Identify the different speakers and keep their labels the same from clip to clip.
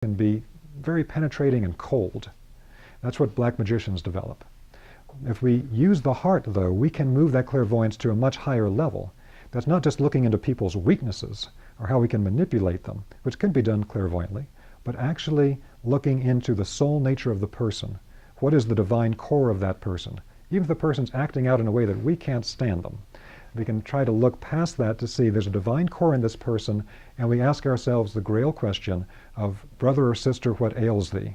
Speaker 1: can be very penetrating and cold. That's what black magicians develop. If we use the heart, though, we can move that clairvoyance to a much higher level. That's not just looking into people's weaknesses or how we can manipulate them, which can be done clairvoyantly, but actually looking into the soul nature of the person. What is the divine core of that person? Even if the person's acting out in a way that we can't stand them, we can try to look past that to see there's a divine core in this person, and we ask ourselves the Grail question of, brother or sister, what ails thee?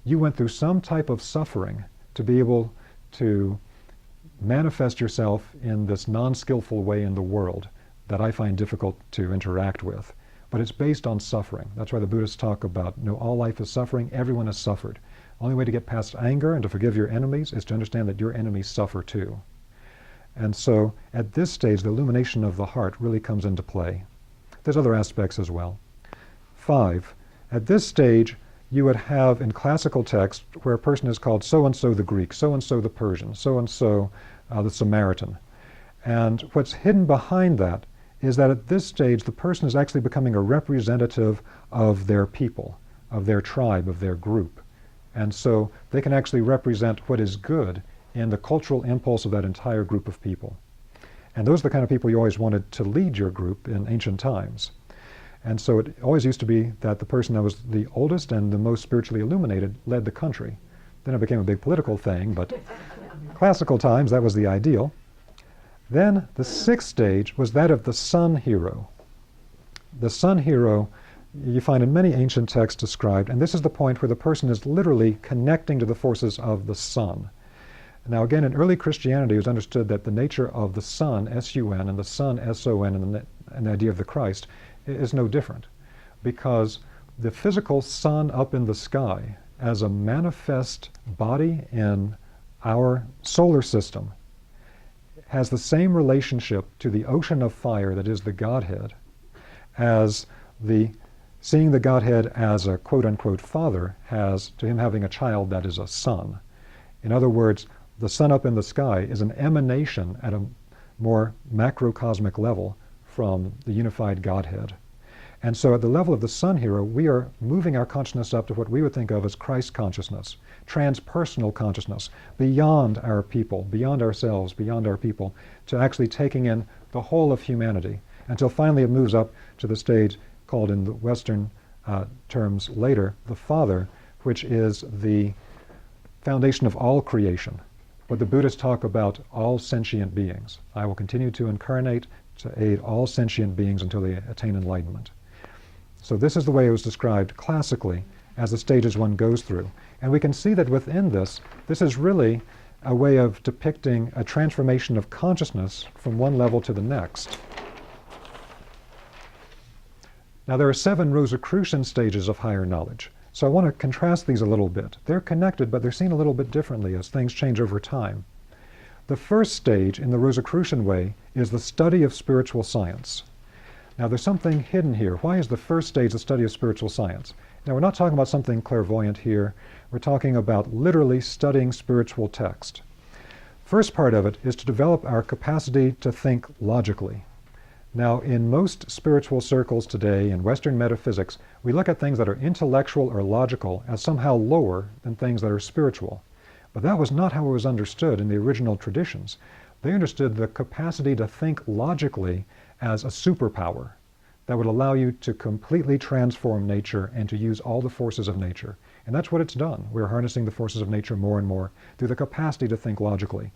Speaker 1: You went through some type of suffering to be able to manifest yourself in this non-skillful way in the world that I find difficult to interact with. But it's based on suffering. That's why the Buddhists talk about, all life is suffering, everyone has suffered. The only way to get past anger and to forgive your enemies is to understand that your enemies suffer too. And so at this stage, the illumination of the heart really comes into play. There's other aspects as well. 5, at this stage, you would have in classical text where a person is called so-and-so the Greek, so-and-so the Persian, so-and-so the Samaritan. And what's hidden behind that is that at this stage, the person is actually becoming a representative of their people, of their tribe, of their group. And so they can actually represent what is good in the cultural impulse of that entire group of people. And those are the kind of people you always wanted to lead your group in ancient times. And so it always used to be that the person that was the oldest and the most spiritually illuminated led the country. Then it became a big political thing, but classical times, that was the ideal. Then the 6th stage was that of the sun hero. The sun hero you find in many ancient texts described, and this is the point where the person is literally connecting to the forces of the sun. Now again, in early Christianity, it was understood that the nature of the sun, S-U-N, and the sun, S-O-N, and the idea of the Christ is no different, because the physical sun up in the sky as a manifest body in our solar system has the same relationship to the ocean of fire that is the Godhead as seeing the Godhead as a quote-unquote father has to him having a child that is a son. In other words, the sun up in the sky is an emanation at a more macrocosmic level from the unified Godhead. And so at the level of the sun hero, we are moving our consciousness up to what we would think of as Christ consciousness, transpersonal consciousness, beyond our people, beyond ourselves, beyond our people, to actually taking in the whole of humanity, until finally it moves up to the stage called in the Western terms later, the Father, which is the foundation of all creation. What the Buddhists talk about, all sentient beings. I will continue to incarnate to aid all sentient beings until they attain enlightenment. So this is the way it was described classically as the stages one goes through. And we can see that within this is really a way of depicting a transformation of consciousness from one level to the next. Now there are 7 Rosicrucian stages of higher knowledge. So I want to contrast these a little bit. They're connected, but they're seen a little bit differently as things change over time. The first stage in the Rosicrucian way is the study of spiritual science. Now there's something hidden here. Why is the first stage the study of spiritual science? Now we're not talking about something clairvoyant here. We're talking about literally studying spiritual text. First part of it is to develop our capacity to think logically. Now, in most spiritual circles today, in Western metaphysics, we look at things that are intellectual or logical as somehow lower than things that are spiritual. But that was not how it was understood in the original traditions. They understood the capacity to think logically as a superpower that would allow you to completely transform nature and to use all the forces of nature. And that's what it's done. We're harnessing the forces of nature more and more through the capacity to think logically.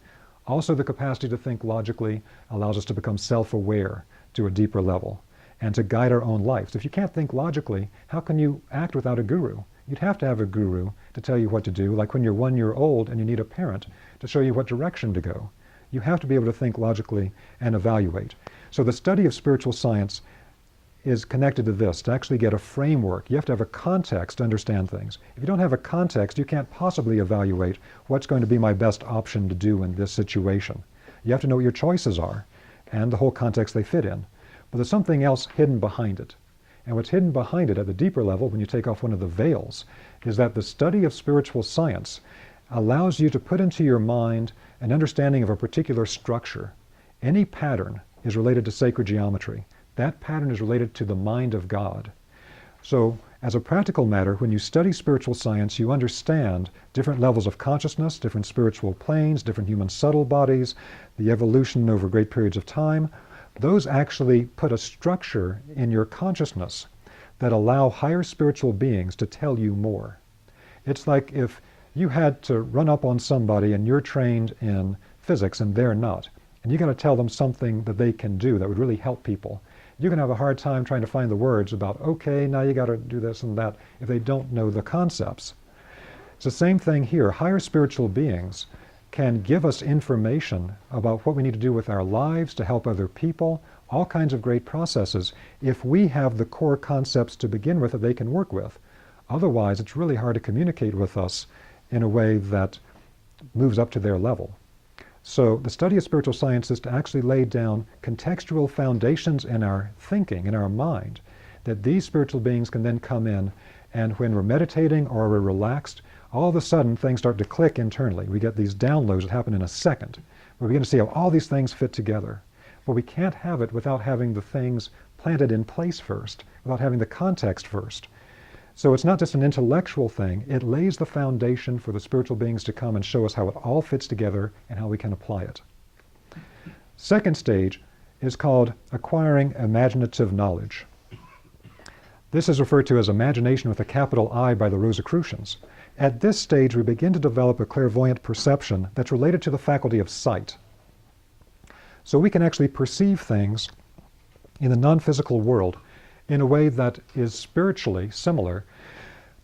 Speaker 1: Also, the capacity to think logically allows us to become self-aware to a deeper level and to guide our own lives. If you can't think logically, how can you act without a guru? You'd have to have a guru to tell you what to do, like when you're 1 year old and you need a parent to show you what direction to go. You have to be able to think logically and evaluate. So the study of spiritual science is connected to this, to actually get a framework. You have to have a context to understand things. If you don't have a context, you can't possibly evaluate what's going to be my best option to do in this situation. You have to know what your choices are and the whole context they fit in. But there's something else hidden behind it. And what's hidden behind it at the deeper level, when you take off one of the veils, is that the study of spiritual science allows you to put into your mind an understanding of a particular structure. Any pattern is related to sacred geometry. That pattern is related to the mind of God. So As a practical matter, when you study spiritual science, you understand different levels of consciousness, different spiritual planes, different human subtle bodies, the evolution over great periods of time. Those actually put a structure in your consciousness that allow higher spiritual beings to tell you more. It's like if you had to run up on somebody and you're trained in physics and they're not, and you're going to tell them something that they can do that would really help people. You're going to have a hard time trying to find the words about, okay, now you got to do this and that, if they don't know the concepts. It's the same thing here. Higher spiritual beings can give us information about what we need to do with our lives to help other people, all kinds of great processes, if we have the core concepts to begin with that they can work with. Otherwise, it's really hard to communicate with us in a way that moves up to their level. So the study of spiritual science is to actually lay down contextual foundations in our thinking, in our mind, that these spiritual beings can then come in, and when we're meditating or we're relaxed, all of a sudden things start to click internally. We get these downloads that happen in a second. We begin to see how all these things fit together. But we can't have it without having the things planted in place first, without having the context first. So it's not just an intellectual thing, it lays the foundation for the spiritual beings to come and show us how it all fits together and how we can apply it. Second stage is called acquiring imaginative knowledge. This is referred to as imagination with a capital I by the Rosicrucians. At this stage, we begin to develop a clairvoyant perception that's related to the faculty of sight. So we can actually perceive things in the non-physical world in a way that is spiritually similar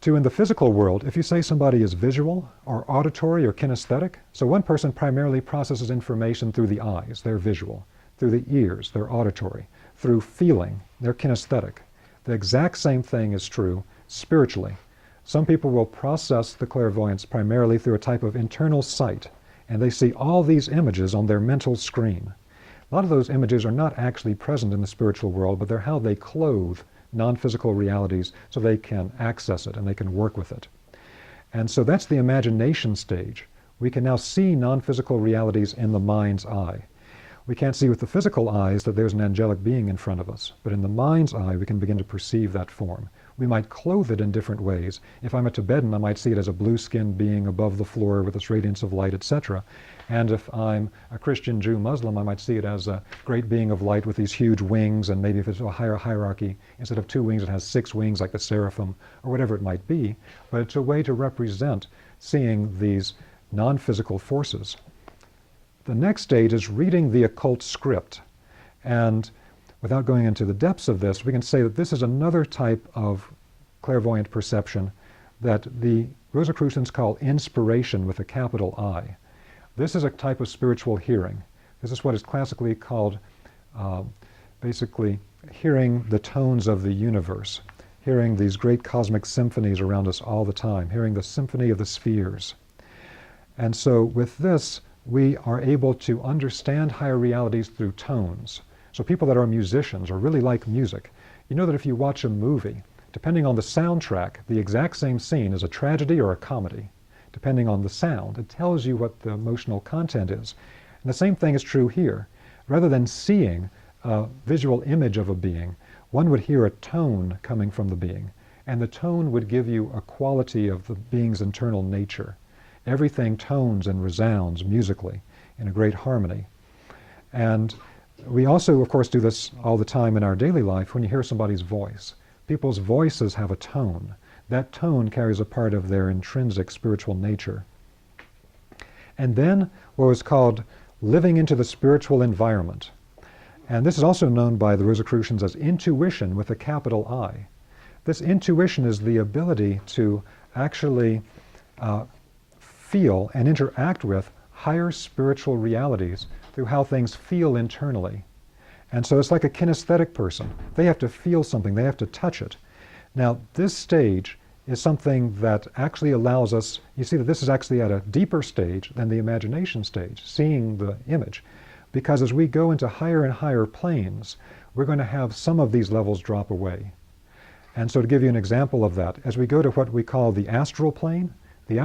Speaker 1: to in the physical world. If you say somebody is visual or auditory or kinesthetic, so one person primarily processes information through the eyes, they're visual, through the ears, they're auditory, through feeling, they're kinesthetic. The exact same thing is true spiritually. Some people will process the clairvoyance primarily through a type of internal sight, and they see all these images on their mental screen. A lot of those images are not actually present in the spiritual world, but they're how they clothe non-physical realities so they can access it and they can work with it. And so that's the imagination stage. We can now see non-physical realities in the mind's eye. We can't see with the physical eyes that there's an angelic being in front of us, but in the mind's eye we can begin to perceive that form. We might clothe it in different ways. If I'm a Tibetan, I might see it as a blue-skinned being above the floor with its radiance of light, etc. And if I'm a Christian, Jew, Muslim, I might see it as a great being of light with these huge wings, and maybe if it's a higher hierarchy, instead of 2 wings, it has 6 wings like the seraphim, or whatever it might be. But it's a way to represent seeing these non-physical forces. The next stage is reading the occult script. And without going into the depths of this, we can say that this is another type of clairvoyant perception that the Rosicrucians call inspiration with a capital I. This is a type of spiritual hearing. This is what is classically called basically hearing the tones of the universe, hearing these great cosmic symphonies around us all the time, hearing the symphony of the spheres. And so with this, we are able to understand higher realities through tones. So people that are musicians or really like music, you know that if you watch a movie, depending on the soundtrack, the exact same scene is a tragedy or a comedy. Depending on the sound, it tells you what the emotional content is. And the same thing is true here. Rather than seeing a visual image of a being, one would hear a tone coming from the being, and the tone would give you a quality of the being's internal nature. Everything tones and resounds musically in a great harmony. And we also, of course, do this all the time in our daily life when you hear somebody's voice. People's voices have a tone. That tone carries a part of their intrinsic spiritual nature. And then what was called living into the spiritual environment. And this is also known by the Rosicrucians as intuition with a capital I. This intuition is the ability to actually feel and interact with higher spiritual realities through how things feel internally. And so it's like a kinesthetic person. They have to feel something, they have to touch it. Now, this stage is something that actually allows us, you see that this is actually at a deeper stage than the imagination stage, seeing the image. Because as we go into higher and higher planes, we're going to have some of these levels drop away. And so to give you an example of that, as we go to what we call the astral plane is